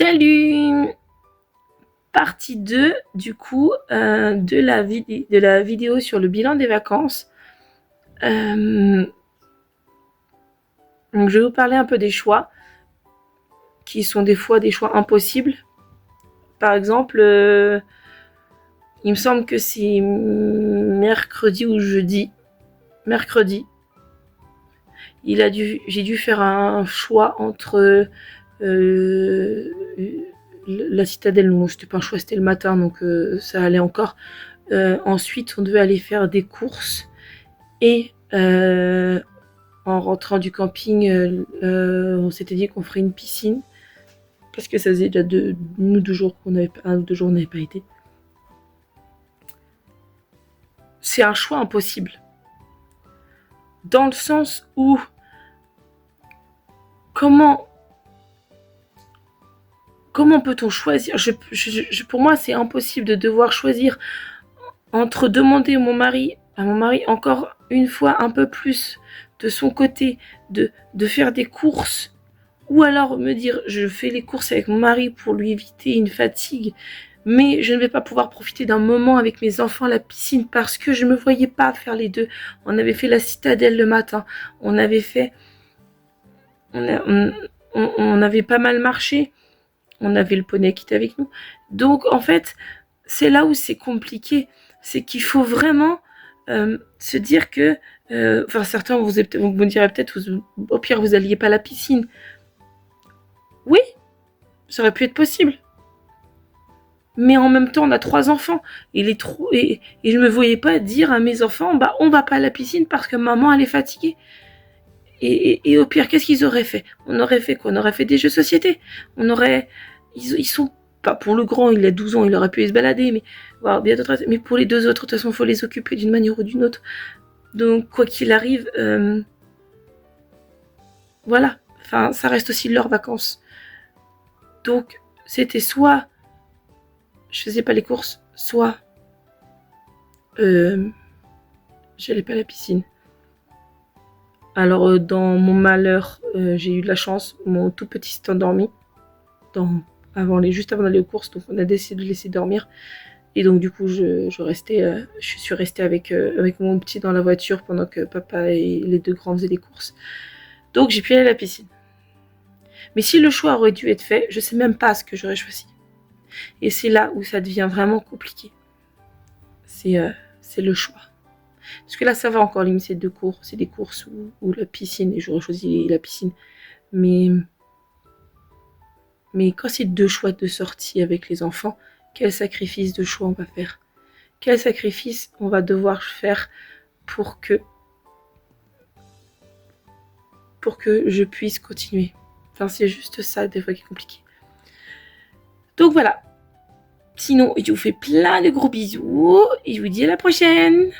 Salut! Partie 2 du coup de la vidéo sur le bilan des vacances. Donc je vais vous parler un peu des choix qui sont des fois des choix impossibles. Par exemple, il me semble que c'est mercredi ou jeudi. Mercredi. J'ai dû faire un choix entre la citadelle. Non, c'était pas un choix, c'était le matin, donc ça allait encore. Ensuite, on devait aller faire des courses et en rentrant du camping, on s'était dit qu'on ferait une piscine parce que ça faisait déjà 1 ou 2 jours qu'on n'avait pas été. C'est un choix impossible dans le sens où comment peut-on choisir? Pour moi, c'est impossible de devoir choisir entre demander à mon mari encore une fois un peu plus de son côté de faire des courses, ou alors me dire je fais les courses avec mon mari pour lui éviter une fatigue, mais je ne vais pas pouvoir profiter d'un moment avec mes enfants à la piscine parce que je ne me voyais pas faire les deux. On avait fait la citadelle le matin, on avait pas mal marché, on avait le poney qui était avec nous. Donc en fait, c'est là où c'est compliqué, c'est qu'il faut vraiment se dire que, certains vous me direz peut-être, au pire vous alliez pas à la piscine. Oui, ça aurait pu être possible. Mais en même temps, on a 3 enfants. Et je me voyais pas dire à mes enfants, on va pas à la piscine parce que maman elle est fatiguée. Et au pire, qu'est-ce qu'ils auraient fait? On aurait fait quoi? On aurait fait des jeux de société. Ils sont pas pour le grand, il a 12 ans, il aurait pu se balader, mais pour les 2 autres, de toute façon, il faut les occuper d'une manière ou d'une autre. Donc, quoi qu'il arrive, voilà. Enfin, ça reste aussi leurs vacances. Donc, c'était soit je faisais pas les courses, soit j'allais pas à la piscine. Alors, dans mon malheur, j'ai eu de la chance. Mon tout petit s'est endormi juste avant d'aller aux courses, donc on a décidé de le laisser dormir. Et donc du coup, je suis restée avec mon petit dans la voiture pendant que papa et les 2 grands faisaient les courses. Donc j'ai pu aller à la piscine. Mais si le choix aurait dû être fait, je sais même pas ce que j'aurais choisi. Et c'est là où ça devient vraiment compliqué. C'est le choix. Parce que là, ça va encore, limite, c'est des courses ou la piscine, et j'aurais choisi la piscine. Mais quand c'est 2 choix de sortie avec les enfants, quel sacrifice de choix on va faire? Quel sacrifice on va devoir faire pour que je puisse continuer? Enfin, c'est juste ça, des fois, qui est compliqué. Donc voilà. Sinon, je vous fais plein de gros bisous et je vous dis à la prochaine!